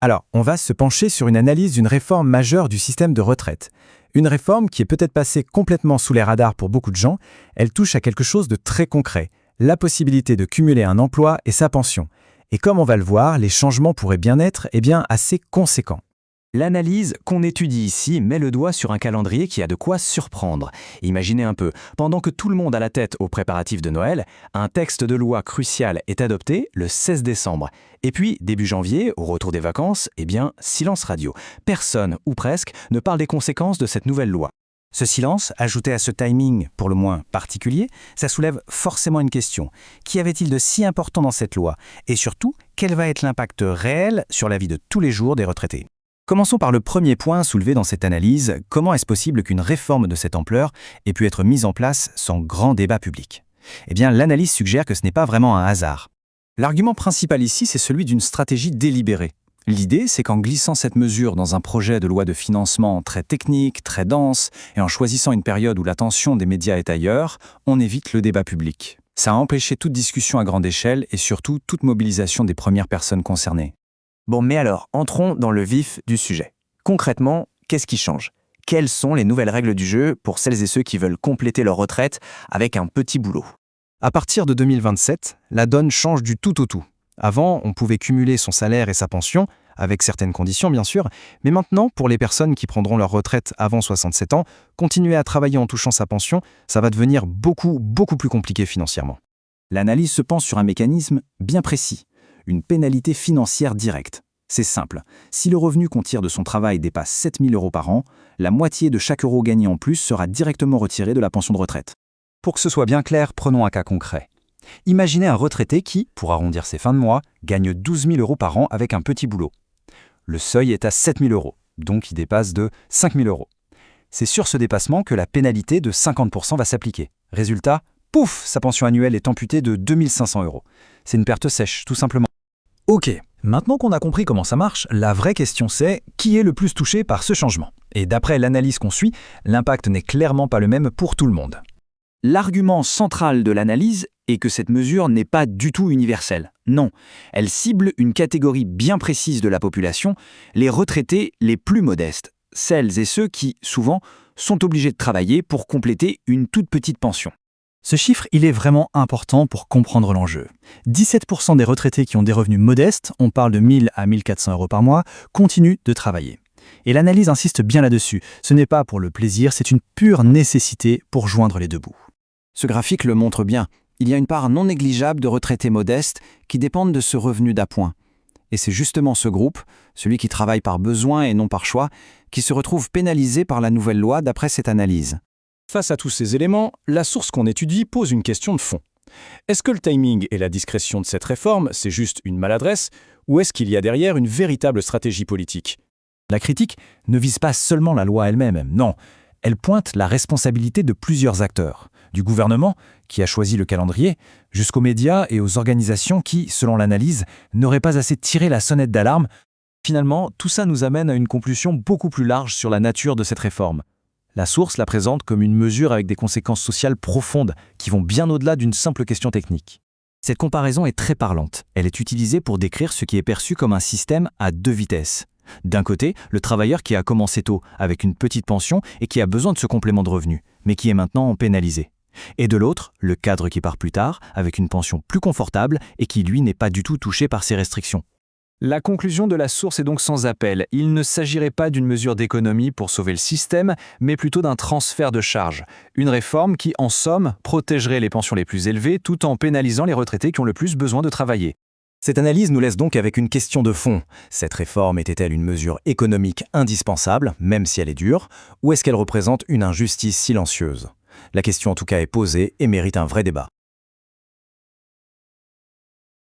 Alors, on va se pencher sur une analyse d'une réforme majeure du système de retraite. Une réforme qui est peut-être passée complètement sous les radars pour beaucoup de gens, elle touche à quelque chose de très concret, la possibilité de cumuler un emploi et sa pension. Et comme on va le voir, les changements pourraient bien être assez conséquents. L'analyse qu'on étudie ici met le doigt sur un calendrier qui a de quoi surprendre. Imaginez un peu, pendant que tout le monde a la tête aux préparatifs de Noël, un texte de loi crucial est adopté le 16 décembre. Et puis, début janvier, au retour des vacances, silence radio. Personne, ou presque, ne parle des conséquences de cette nouvelle loi. Ce silence, ajouté à ce timing pour le moins particulier, ça soulève forcément une question. Qu'y avait-il de si important dans cette loi? Et surtout, quel va être l'impact réel sur la vie de tous les jours des retraités? Commençons par le premier point soulevé dans cette analyse. Comment est-ce possible qu'une réforme de cette ampleur ait pu être mise en place sans grand débat public? L'analyse suggère que ce n'est pas vraiment un hasard. L'argument principal ici, c'est celui d'une stratégie délibérée. L'idée, c'est qu'en glissant cette mesure dans un projet de loi de financement très technique, très dense, et en choisissant une période où l'attention des médias est ailleurs, on évite le débat public. Ça a empêché toute discussion à grande échelle et surtout toute mobilisation des premières personnes concernées. Bon, mais alors, entrons dans le vif du sujet. Concrètement, qu'est-ce qui change? Quelles sont les nouvelles règles du jeu pour celles et ceux qui veulent compléter leur retraite avec un petit boulot? À partir de 2027, la donne change du tout au tout. Avant, on pouvait cumuler son salaire et sa pension, avec certaines conditions bien sûr, mais maintenant, pour les personnes qui prendront leur retraite avant 67 ans, continuer à travailler en touchant sa pension, ça va devenir beaucoup plus compliqué financièrement. L'analyse se penche sur un mécanisme bien précis, une pénalité financière directe. C'est simple, si le revenu qu'on tire de son travail dépasse 7 000 € par an, la moitié de chaque euro gagné en plus sera directement retiré de la pension de retraite. Pour que ce soit bien clair, prenons un cas concret. Imaginez un retraité qui, pour arrondir ses fins de mois, gagne 12 000 € par an avec un petit boulot. Le seuil est à 7 000 €, donc il dépasse de 5 000 €. C'est sur ce dépassement que la pénalité de 50% va s'appliquer. Résultat, pouf, sa pension annuelle est amputée de 2 500 €. C'est une perte sèche, tout simplement. Ok, maintenant qu'on a compris comment ça marche, la vraie question c'est qui est le plus touché par ce changement? Et d'après l'analyse qu'on suit, l'impact n'est clairement pas le même pour tout le monde. L'argument central de l'analyse est que cette mesure n'est pas du tout universelle. Non, elle cible une catégorie bien précise de la population, les retraités les plus modestes, celles et ceux qui, souvent, sont obligés de travailler pour compléter une toute petite pension. Ce chiffre, il est vraiment important pour comprendre l'enjeu. 17% des retraités qui ont des revenus modestes, on parle de 1 000 à 1 400 € par mois, continuent de travailler. Et l'analyse insiste bien là-dessus. Ce n'est pas pour le plaisir, c'est une pure nécessité pour joindre les deux bouts. Ce graphique le montre bien. Il y a une part non négligeable de retraités modestes qui dépendent de ce revenu d'appoint. Et c'est justement ce groupe, celui qui travaille par besoin et non par choix, qui se retrouve pénalisé par la nouvelle loi d'après cette analyse. Face à tous ces éléments, la source qu'on étudie pose une question de fond. Est-ce que le timing et la discrétion de cette réforme, c'est juste une maladresse, ou est-ce qu'il y a derrière une véritable stratégie politique? La critique ne vise pas seulement la loi elle-même, non. Elle pointe la responsabilité de plusieurs acteurs, du gouvernement, qui a choisi le calendrier, jusqu'aux médias et aux organisations qui, selon l'analyse, n'auraient pas assez tiré la sonnette d'alarme. Finalement, tout ça nous amène à une conclusion beaucoup plus large sur la nature de cette réforme. La source la présente comme une mesure avec des conséquences sociales profondes qui vont bien au-delà d'une simple question technique. Cette comparaison est très parlante. Elle est utilisée pour décrire ce qui est perçu comme un système à deux vitesses. D'un côté, le travailleur qui a commencé tôt avec une petite pension et qui a besoin de ce complément de revenu, mais qui est maintenant pénalisé. Et de l'autre, le cadre qui part plus tard avec une pension plus confortable et qui, lui, n'est pas du tout touché par ces restrictions. La conclusion de la source est donc sans appel. Il ne s'agirait pas d'une mesure d'économie pour sauver le système, mais plutôt d'un transfert de charges. Une réforme qui, en somme, protégerait les pensions les plus élevées tout en pénalisant les retraités qui ont le plus besoin de travailler. Cette analyse nous laisse donc avec une question de fond. Cette réforme était-elle une mesure économique indispensable, même si elle est dure, ou est-ce qu'elle représente une injustice silencieuse? La question en tout cas est posée et mérite un vrai débat.